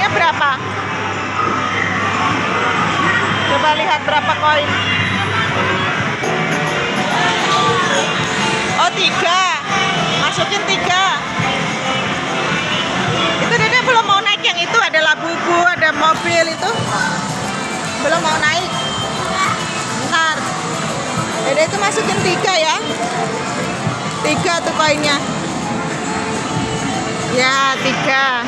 koinnya berapa? Coba lihat berapa koin. Oh, 3. Masukin 3. Itu Dede belum mau naik yang itu. Ada labubu, ada mobil itu. Belum mau naik. Bentar. Dede itu masukin 3 ya. 3 tuh koinnya. Ya, 3.